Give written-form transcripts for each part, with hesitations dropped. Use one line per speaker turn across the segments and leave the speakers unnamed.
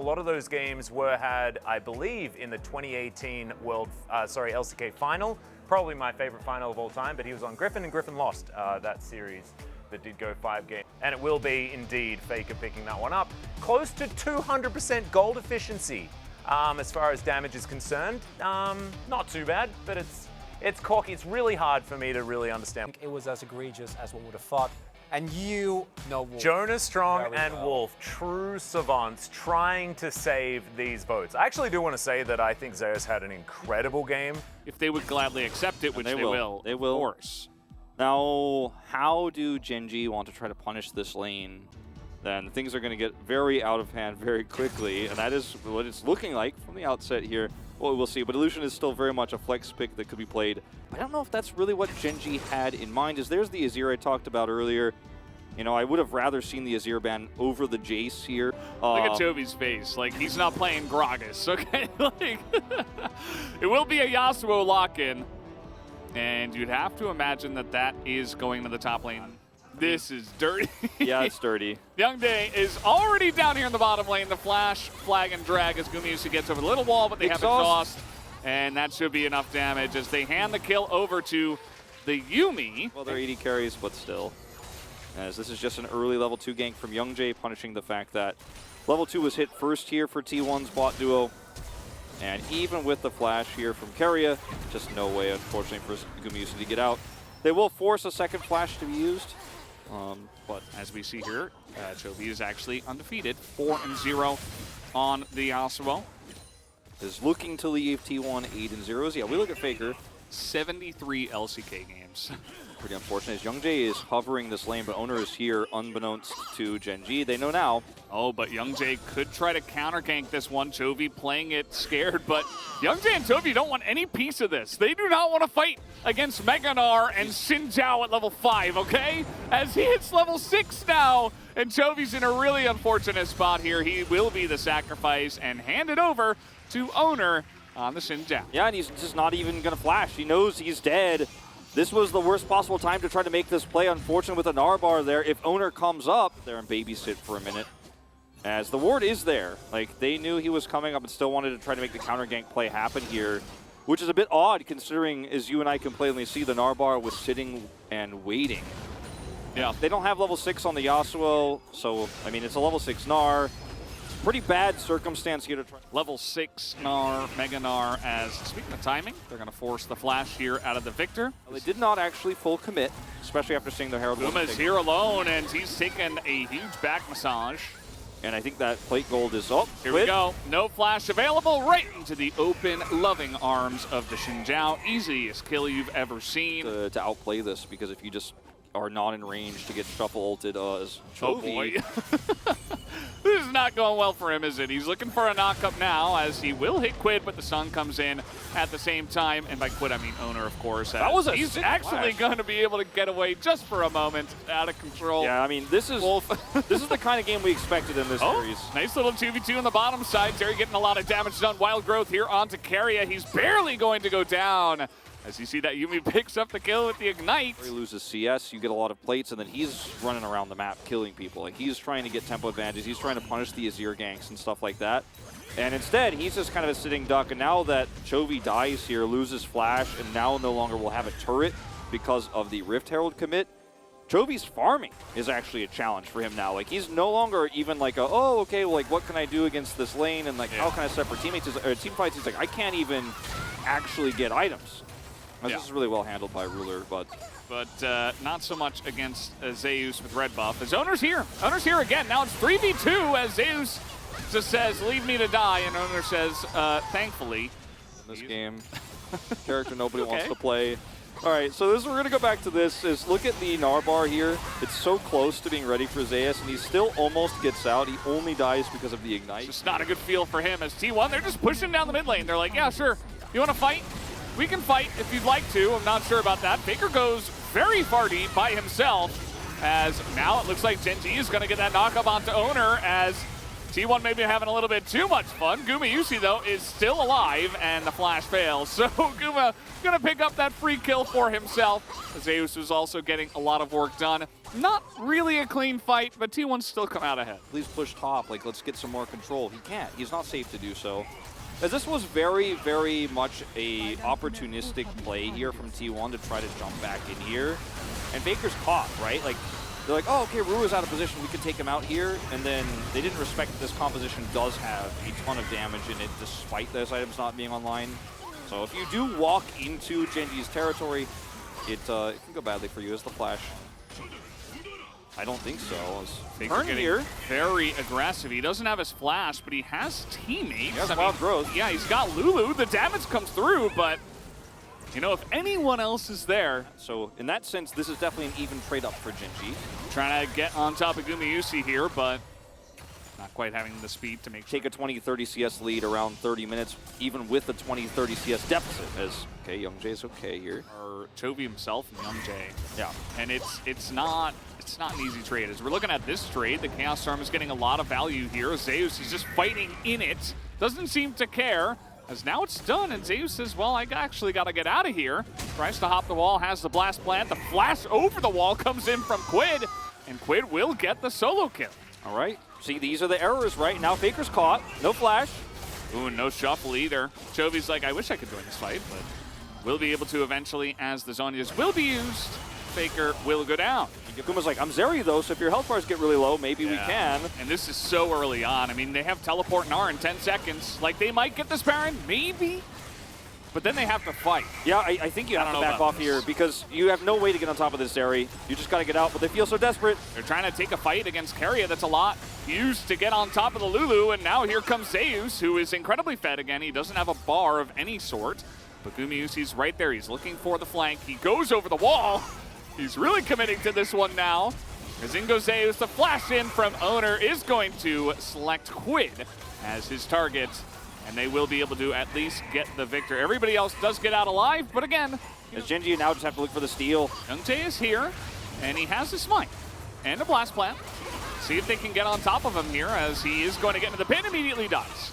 lot of those games were had, I believe, in the 2018 LCK final. Probably my favorite final of all time, but he was on Griffin, and Griffin lost that series that did go 5 games. And it will be, indeed, Faker picking that one up. Close to 200% gold efficiency as far as damage is concerned. Not too bad, but it's cocky. It's really hard for me to really understand.
It was as egregious as one would have thought. And you know Wolf.
Jonas Strong and Wolf, true savants, trying to save these votes. I actually do want to say that I think Zeus had an incredible game.
If they would gladly accept it, which they will.
They will.
Of course.
Now, how do GEN want to try to punish this lane? Then things are going to get very out of hand very quickly, and that is what it's looking like from the outset here. Well, we'll see, but Illusion is still very much a flex pick that could be played. But I don't know if that's really what GEN had in mind. There's the Azir I talked about earlier. You know, I would have rather seen the Azir ban over the Jace here.
Look at Chovy's face. Like, he's not playing Gragas, okay? Like, it will be a Yasuo lock-in. And you'd have to imagine that that is going to the top lane. This is dirty.
Yeah, it's dirty.
Youngjae is already down here in the bottom lane. The flash, flag, and drag as Gumayusi gets over the little wall, but they have exhaust. And that should be enough damage as they hand the kill over to the Yuumi.
Well, they're 80 carries, but still. As this is just an early level 2 gank from Youngjae, punishing the fact that level 2 was hit first here for T1's bot duo. And even with the flash here from Keria, just no way, unfortunately, for Gumayusi to get out. They will force a second flash to be used.
But as we see here, Chovy is actually undefeated, 4-0 on the Yasuo.
Is looking to leave T1 8-0. Yeah, we look at Faker.
73 LCK games.
Pretty unfortunate as Youngjae is hovering this lane, but Owner is here unbeknownst to GEN. They know now.
Oh, but Youngjae could try to counter gank this one. Chovy playing it scared, but Youngjae and Chovy don't want any piece of this. They do not want to fight against Meganar and Xin Zhao at level 5, okay? As he hits level 6 now, and Chovy's in a really unfortunate spot here. He will be the sacrifice and hand it over to Owner on the Xin Zhao.
Yeah, and he's just not even going to flash. He knows he's dead. This was the worst possible time to try to make this play. Unfortunate with a Narbar there. If Owner comes up there and babysit for a minute, as the ward is there. Like, they knew he was coming up and still wanted to try to make the counter gank play happen here, which is a bit odd considering, as you and I can plainly see, the Narbar was sitting and waiting.
Yeah.
They don't have level 6 on the Yasuo, so, I mean, it's a level 6 Gnar. Pretty bad circumstance here to try.
Level 6 Gnar, Mega Gnar, as speaking of timing, they're going to force the flash here out of the Victor.
Well, they did not actually full commit, especially after seeing the Herald.
Uma's here alone, and he's taken a huge back massage.
And I think that plate gold is up.
Here we go. No flash available, right into the open, loving arms of the Xin Zhao. Easiest kill you've ever seen.
To outplay this, because if you just are not in range to get shuffle ulted as Chovy.
Oh boy. This is not going well for him, is it? He's looking for a knock-up now, as he will hit Quid, but the sun comes in at the same time. And by Quid, I mean Owner, of course.
That was
he's actually going to be able to get away just for a moment, out of control.
Yeah, I mean, this is this is the kind of game we expected in this series.
Nice little 2v2 on the bottom side. Terry getting a lot of damage done. Wild Growth here onto Keria. He's barely going to go down. As you see that Yuumi picks up the kill with the Ignite.
He loses CS, you get a lot of plates, and then he's running around the map killing people. Like, he's trying to get tempo advantage. He's trying to punish the Azir ganks and stuff like that. And instead, he's just kind of a sitting duck. And now that Chovy dies here, loses flash, and now no longer will have a turret because of the Rift Herald commit, Chovy's farming is actually a challenge for him now. Like, he's no longer even like, oh, okay, well, like, what can I do against this lane? And, like, how can I set for teammates or team fights? He's like, I can't even actually get items. This is really well handled by Ruler, but
not so much against Zeus with red buff. As Owner's here. Owner's here again. Now it's 3v2 as Zeus just says, leave me to die, and Owner says, thankfully.
In this game, character nobody wants to play. All right, so we're going to go back to this. Is look at the Narbar here. It's so close to being ready for Zeus, and he still almost gets out. He only dies because of the Ignite.
It's just not a good feel for him as T1, they're just pushing down the mid lane. They're like, yeah, sure. You want to fight? We can fight if you'd like to. I'm not sure about that. Faker goes very far deep by himself, as now it looks like GEN is going to get that knock-up onto Owner, as T1 maybe having a little bit too much fun. Gumayusi, though, is still alive, and the flash fails. So Guma gonna pick up that free kill for himself. Zeus was also getting a lot of work done. Not really a clean fight, but T1 still come out ahead.
Please push top, like let's get some more control. He can't, he's not safe to do so. As this was very, very much a opportunistic play here from T1 to try to jump back in here. And Faker's caught, right? Like, they're like, oh, okay, Rua's out of position, we can take him out here. And then they didn't respect that this composition does have a ton of damage in it despite those items not being online. So if you do walk into Genji's territory, it can go badly for you as the flash. I don't think so.
Faker getting here very aggressive. He doesn't have his flash, but he has teammates.
He has wild growth.
Yeah, he's got Lulu. The damage comes through, but you know, if anyone else is there.
So in that sense, this is definitely an even trade up for Genji.
Trying to get on top of Gumayusi here, but not quite having the speed to make
take a 20-30 CS lead around 30 minutes, even with a 20-30 CS deficit. As okay, Young Jae's okay here.
Or Chovy himself and Young Jae.
Yeah,
and it's not an easy trade. As we're looking at this trade, the Chaos Storm is getting a lot of value here. Zeus is just fighting in it, doesn't seem to care. As now it's done, and Zeus says, well, I actually got to get out of here. Tries to hop the wall, has the blast plant. The flash over the wall comes in from Quid, and Quid will get the solo kill.
All right. See, these are the errors, right? Now Faker's caught. No flash.
Ooh, no shuffle either. Chovy's like, I wish I could join this fight, but will be able to eventually as the Zhonya's will be used. Faker will go down.
Guma's like, I'm Zeri though, so if your health bars get really low, maybe we can.
And this is so early on. I mean, they have teleport and R in 10 seconds. Like, they might get this Baron, maybe, but then they have to fight.
Yeah, I think you have to back off here because you have no way to get on top of this Zeri. You just got to get out, but they feel so desperate.
They're trying to take a fight against Keria that's a lot used to get on top of the Lulu, and now here comes Zeus, who is incredibly fed again. He doesn't have a bar of any sort, but Gumayusi's right there. He's looking for the flank. He goes over the wall. He's really committing to this one now. As in goes Zeus, the flash in from Owner is going to select Quid as his target, and they will be able to at least get the victor. Everybody else does get out alive, but again,
as Genji now just have to look for the steal.
Young Jae is here, and he has his smite and a blast plant. See if they can get on top of him here, as he is going to get into the pin, immediately dies.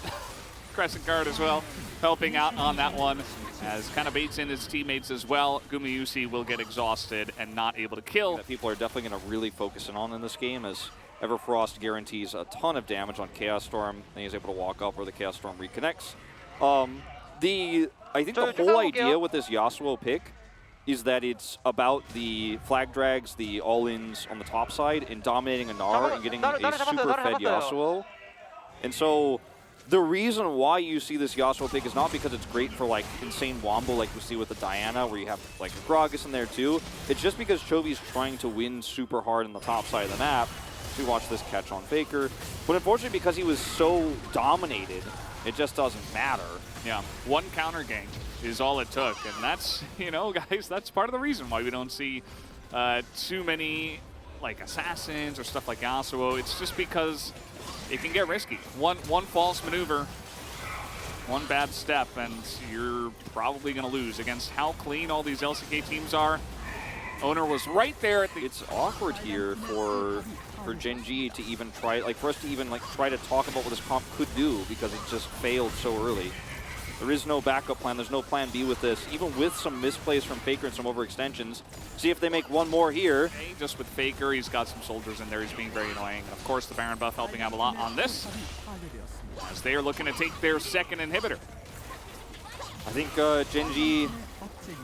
Crescent guard as well, helping out on that one, as kind of baits in his teammates as well. Gumayusi will get exhausted and not able to kill.
That people are definitely going to really focus in this game, as Everfrost guarantees a ton of damage on Chaos Storm, and he's able to walk up where the Chaos Storm reconnects. I think the whole idea with this Yasuo pick is that it's about the flag drags, the all-ins on the top side, and dominating a Gnar and getting a super fed Yasuo. And so the reason why you see this Yasuo pick is not because it's great for like insane wombo like you see with the Diana, where you have like Gragas in there too. It's just because Chovy's trying to win super hard on the top side of the map. So we watch this catch on Faker. But unfortunately, because he was so dominated, it just doesn't matter.
Yeah, one counter gank is all it took. And that's, you know, guys, that's part of the reason why we don't see too many like assassins or stuff like Yasuo. It's just because it can get risky. One false maneuver, one bad step, and you're probably going to lose against how clean all these LCK teams are. Owner was right there at the...
It's awkward here for Genji to even try, like for us to even like try to talk about what this comp could do, because it just failed so early. There is no backup plan. There's no plan B with this, even with some misplays from Faker and some overextensions. See if they make one more here.
Just with Faker, he's got some soldiers in there. He's being very annoying. Of course, the Baron buff helping out a lot on this, as they are looking to take their second inhibitor.
I think Genji,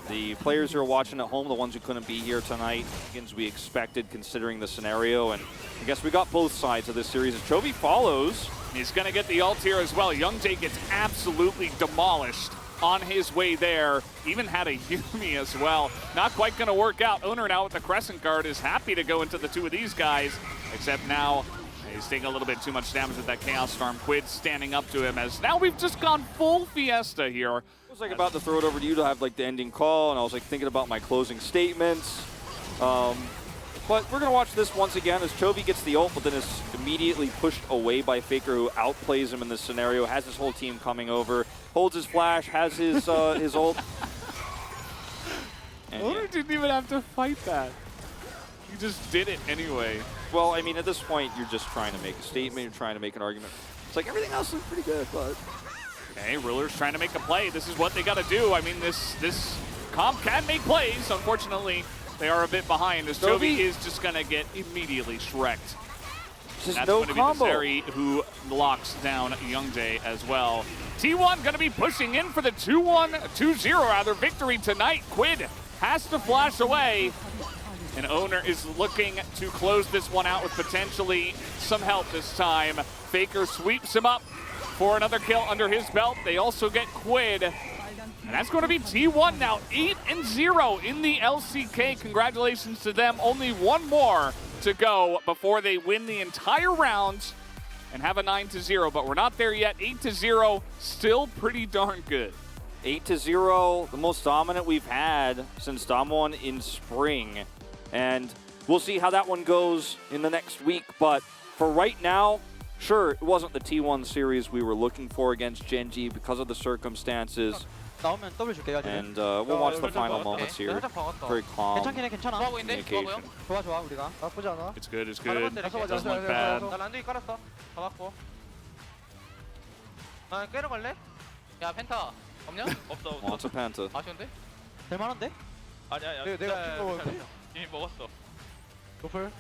the players who are watching at home, the ones who couldn't be here tonight, as we expected considering the scenario, and I guess we got both sides of this series. As Chovy follows.
He's going to get the ult here as well. Young Jae gets absolutely demolished on his way there. Even had a Yumi as well. Not quite going to work out. Owner now with the Crescent Guard is happy to go into the two of these guys, except now he's taking a little bit too much damage with that Chaos Storm. Quid standing up to him, as now we've just gone full Fiesta here.
I was like about to throw it over to you to have like the ending call, and I was like thinking about my closing statements. But we're going to watch this once again as Chovy gets the ult, but then is immediately pushed away by Faker, who outplays him in this scenario, has his whole team coming over, holds his flash, has his his ult.
Owner didn't even have to fight that. He just did it anyway.
Well, I mean, at this point, you're just trying to make a statement, you're trying to make an argument. It's like everything else is pretty good, but.
Okay, Ruler's trying to make a play. This is what they got to do. I mean, this comp can make plays. Unfortunately, they are a bit behind as Chovy is just going to get immediately shreked.
Just
That's
no
going to be
combo.
the Zeri who locks down Youngjae as well. T1 going to be pushing in for the 2-0 rather victory tonight. Quid has to flash away. And Owner is looking to close this one out with potentially some help this time. Faker sweeps him up for another kill under his belt. They also get Quid. And that's going to be T1 now 8-0 in the LCK. Congratulations to them. Only one more to go before they win the entire round and have a 9-0. But we're not there yet. 8-0, still pretty darn good.
8-0, the most dominant we've had since Damwon in spring. And we'll see how that one goes in the next week. But for right now, sure, it wasn't the T1 series we were looking for against Gen G because of the circumstances. And we'll watch the final moments here. Very calm communication.
It's good, it's good. Doesn't look bad.
야 펜타 없냐? 없어.
Lots of Penta.
아쉬운데?
될만한데?
아니야. 이미 먹었어.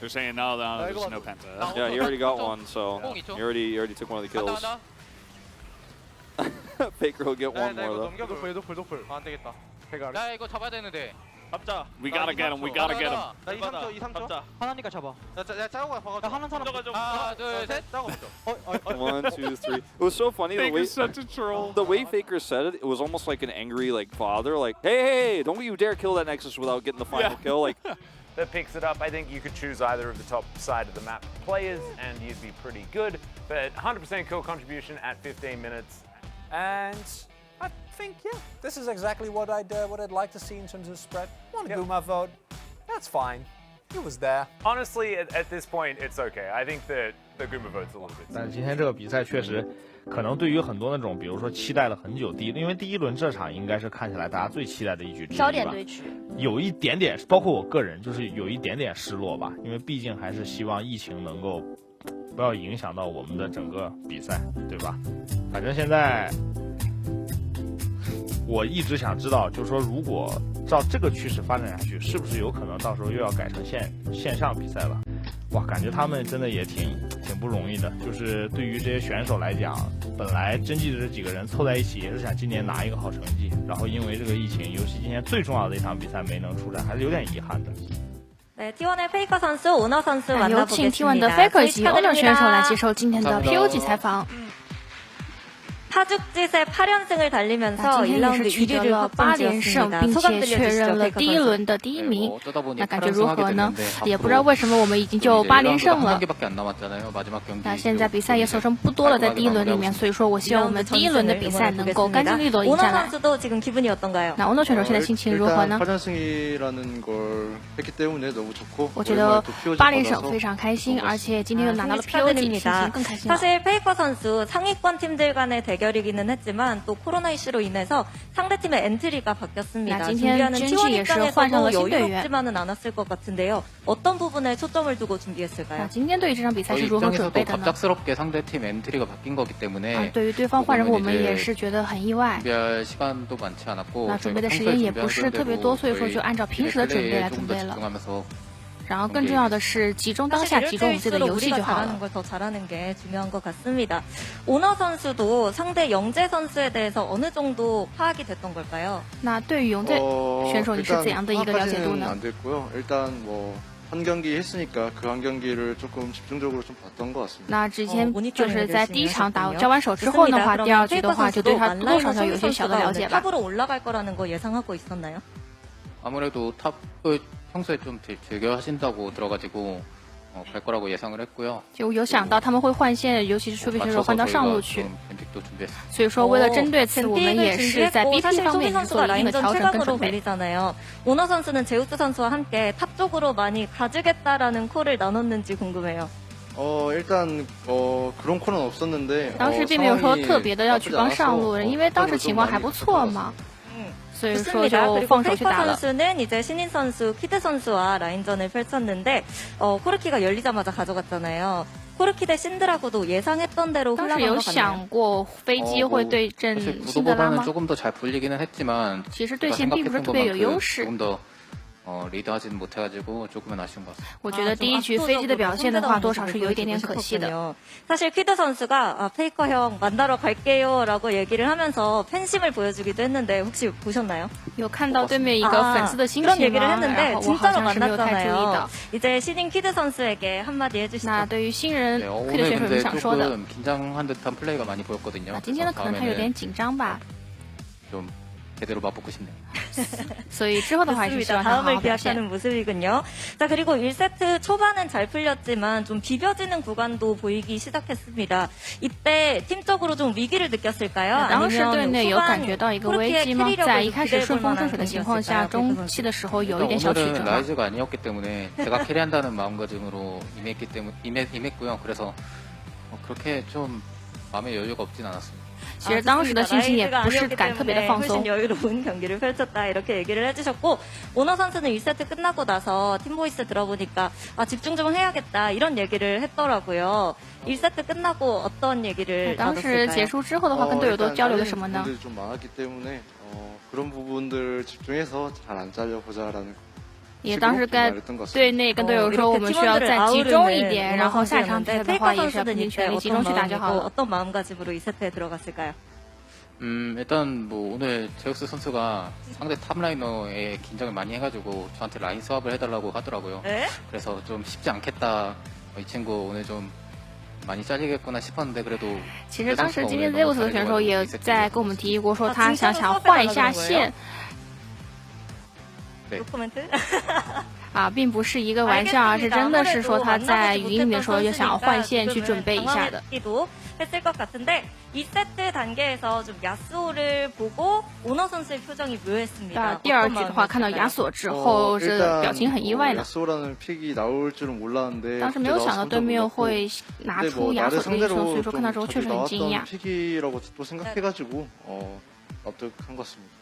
They're saying no, there's no Penta.
Yeah, he already got one, so he already took one of the kills. Faker will get one more though.
안 되겠다. 야 이거 잡아야 되는데. 잡자.
We gotta get him, we gotta get him.
나 2-3초.
잡자. 하나니까 잡아.
야 짜고가 박아.
하는 사람.
하나 둘 셋. 짜고 먼저.
1, 2, 3. It was so funny the way
Faker's such a troll.
the way Faker said it. It was almost like an angry like father, like, hey, don't you dare kill that Nexus without getting the final kill. Like,
That picks it up. I think you could choose either of the top side of the map players and you'd be pretty good. But 100% kill contribution at 15 minutes.
And I think, yeah, this is exactly what I'd like to see in terms of spread. Want to do my vote? That's fine. It was there.
Honestly, at this point, it's okay. I think that the Guma vote's a little bit.
但是今天这个比赛确实，可能对于很多那种，比如说期待了很久因为第一轮这场应该是看起来大家最期待的一局之一吧。
焦点对局。
有一点点，包括我个人，就是有一点点失落吧，因为毕竟还是希望疫情能够不要影响到我们的整个比赛，对吧？反正现在我一直想知道，就是说如果照这个趋势发展下去，是不是有可能到时候又要改成线上比赛了？哇，感觉他们真的也挺不容易的。就是对于这些选手来讲，本来真季的这几个人凑在一起也是想今年拿一个好成绩，然后因为这个疫情，尤其今天最重要的一场比赛没能出战，还是有点遗憾的。
네, T1의 페이커 선수, 오너 선수
有请 T1 的
만나보겠습니다.
Faker 以及 Owner 选手来接受今天的 POG 采访。
파죽짓의 8연승을 달리면서
今天也
1라운드
是取得了
1위를
8连胜，
확정지었습니다.
并
소감
且确认
들려주시죠,
了
페이커
第一
선수.
轮的第一名。那感觉如何呢？也不知道为什么我们已经就8连胜了。那现在比赛也所剩不多了，在第一轮里面，所以说我希望我们第一轮的比赛能够干净利落地赢下来。
오너 선수도 지금 기분이 어떤가요?
那 Owner 选手现在心情如何呢？我觉得8连胜非常开心，而且今天又拿到了 POG， 心情更开心了。
사실 페이커 선수 상위권 팀들 간의 대결이기는 했지만 또 코로나 이슈로 인해서 상대팀의 엔트리가 바뀌었습니다. 준비하는 T1 입장에서도 여유롭지만은 않았을 것 같은데요. 어떤 부분에 초점을 두고 준비했을까요?
今天对于这场比赛是如何准备的呢？
갑작스럽게 상대팀 엔트리가 바뀐 거기 때문에
对于对方换人，我们也是觉得很意外。
준비할 시간도 많지 않았고
那准备的时间也不是特别多，所以说就按照平时的准备来准备了。 然后更重要的是集中当下，集中我们自己的游戏就好了。
더 잘하는 게 중요한 것 같습니다. 오너 선수도 상대 영재 선수에 대해서 어느 정도 파악이 됐던 걸까요?
那对于永재选手，你是怎样的一个了解度呢？
안 됐고요. 일단 한 경기 했으니까 그 한 경기를 조금 집중적으로 좀 봤던 것 같습니다.
那之前就是在第一场交完手之后的话，第二局的话就对他多多少少有些小的了解吧。
탑으로 올라갈 거라는 거 예상하고 있었나요?
아무래도 탑을 평소에 좀 즐겨 하신다고 들어가지고 갈 거라고 예상을 했고요.
就有想到他们会换线，尤其是Chovy选手换到上路去。所以说为了针对此，我们也是在 BP 方面做了一定的调整跟准备。
오너 선수는 제우스 선수와 함께 탑 쪽으로 많이 가주겠다라는 콜을 나눴는지 궁금해요.
일단 그런 콜은 없었는데
当时并没有说特别的要去帮上路人，因为当时情况还不错嘛。 所以说就放手去打了。
선수는 이제 신인 선수 키드 선수와 라인전을 펼쳤는데 코르키가 열리자마자 가져갔잖아요. 코르키 대 신드라고도 예상했던 대로 흘러간 것 같네요.
当时有想过飞机会对阵辛德拉吗？
조금 더 잘 불리기는 했지만
其实对线并不是特别有优势。
조금 더 리드하지는 못해가지고 조금은 아쉬운 것 같습니다.
我觉得第一局飞机的表现的话，多少是有一点点可惜的。
사실 퀴드 선수가 페이커 형 만나러 갈게요라고 얘기를 하면서 팬심을 보여주기도 했는데 혹시 보셨나요?
有看到对面一个粉丝的心情吗？
그런 얘기를 했는데 진짜로
만났잖아요.
이제 신인 퀴드 선수에게 한마디 해주시죠.
那对于新人퀴드选手有什么想说的？
긴장한 듯한 플레이가 많이 보였거든요.
今天呢，可能他有点紧张吧。
좀 제대로 맛보고 싶네요.
所以之后的话也是希望他好好表现。
다음을 기약하는 모습이군요. 자, 그리고 1세트 초반은 잘 풀렸지만 좀 비벼지는 구간도 보이기 시작했습니다. 이때 팀적으로 좀 위기를 느꼈을까요?
当时队内有感觉到一个危机吗？在一开始顺风顺水的情况下，中期的时候有一点小曲折。
오늘은 라이즈가 아니었기 때문에 제가 캐리한다는 마음가짐으로 임했고요. 그래서 그렇게 좀 마음의 여유가 없진 않았습니다.
其实当时的心情也不是敢特别的放松。
훨씬 여유로운 경기를 펼쳤다 이렇게 얘기를 해주셨고 오너 선수는 1세트 끝나고 나서 팀보이스 들어보니까 집중 좀 해야겠다 이런 얘기를 했더라고요. 1세트 끝나고 어떤 얘기를
当时结束之后的话，跟队友都交流了什么呢？
좀 많았기 때문에 그런 부분들 집중해서 잘 안 잘려보자라는.
也当时跟队内跟队友说，我们需要再集中一点，然后下场比赛的话也是要拼尽全力集中去打就好了。
어떤 마음가짐으로 2세트에 들어갔을까요?
일단 뭐 오늘 제우스 선수가 상대 탑라이너에 긴장을 많이 해가지고 저한테 라인 스왑을 해달라고 하더라고요. 그래서 좀 쉽지 않겠다. 이 친구 오늘 좀 많이 잘리겠구나 싶었는데 그래도.
其实当时今天 Zeus 的选手也在跟我们提议过，说他想换一下线。 并不是一个玩笑，而是真的是说他在语音里面说就想要换线去准备一下的。
했을 것 같은데 2세트 단계에서 좀 야스오를 보고 오너 선수의 표정이 묘했습니다.
第二局的话看到亚索之后，这表情很意外呢。
야스오라는 픽이 나올 줄은 몰랐는데
当时没有想到对面会拿出亚索这个英雄，所以说看到之后确实很惊讶。
픽이라고 또 생각해가지고 납득한 것 같습니다.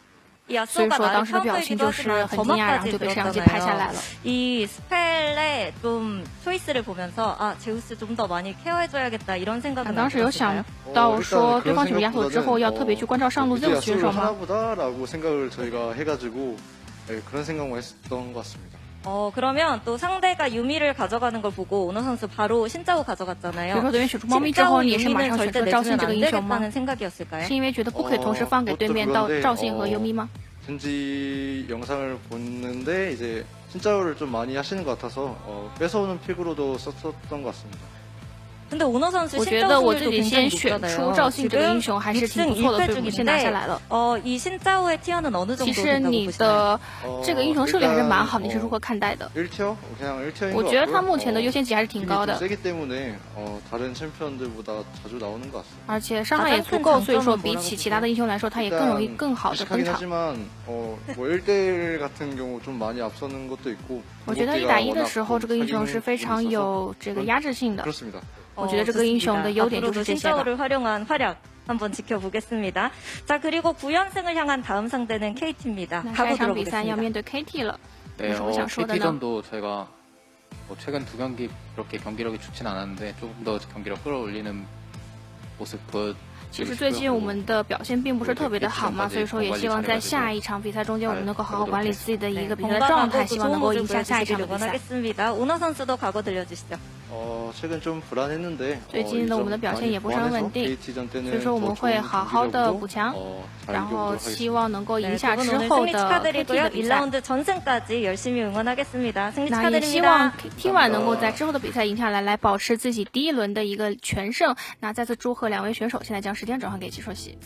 所以说当时的表情就是很惊讶，然后就被摄像机拍下来了。
이 스펠의 좀 초이스를 보면서 제우스 좀 더 많이 케어해줘야겠다 이런 생각은
当时有想到说对方选亚索之后要特别去关照上路 Zeus 选手吗？
하나보다라고 생각을 저희가 해가지고 그런 생각만 했었던 것 같습니다.
그러면 또 상대가 유미를 가져가는 걸 보고 오너 선수 바로 신짜오 가져갔잖아요.
所以说对面选出猫咪之后，你也是马上选择赵信这个英雄吗？
생각이었을까요?
是因为觉得不可以同时放给对面到赵信和优咪吗？
젠지 영상을 보는데 이제 신짜오를 좀 많이 하시는 것 같아서 뺏어오는 픽으로도 썼었던 것 같습니다.
我觉得我自己先选出赵信这个英雄还是挺不错的，所以我们先拿下来了。其实你的这个英雄胜率还是蛮好的，你是如何看待的？我觉得他目前的优先级还是挺高的，而且伤害也足够，所以说比起其他的英雄来说，他也更容易更好的登场。我觉得1打1的时候，这个英雄是非常有这个压制性的。 我觉得这个英雄的优点就是这些吧。
한번 지켜보겠습니다. 자, 그리고 9연승을 향한 다음 상대는 KT입니다.
下一场比赛要面对 KT 了。 有什么想说的呢？
KT전도 저희가 최근 2경기 그렇게 경기력이 좋진 않았는데 조금 더 경기력 끌어올리는 모습 보여.
其实最近我们的表现并不是特别的好嘛，所以说也希望在下一场比赛中间我们能够好好管理自己的一个比赛状态，希望能够赢下下一场的比赛。
오너 선수도 각오 들려주시죠.
최근 좀 불안했는데
最近呢我们的表现也不是很稳定，所以说我们会好好的补强，然后希望能够赢下之后的 KT 的比赛。
1라운드 전승까지 열심히 응원하겠습니다. 승리
那也希望 T1能够在之后的比赛赢下来，来保持自己第一轮的一个全胜。那再次祝贺2位选手，现在将时间转换给季硕喜。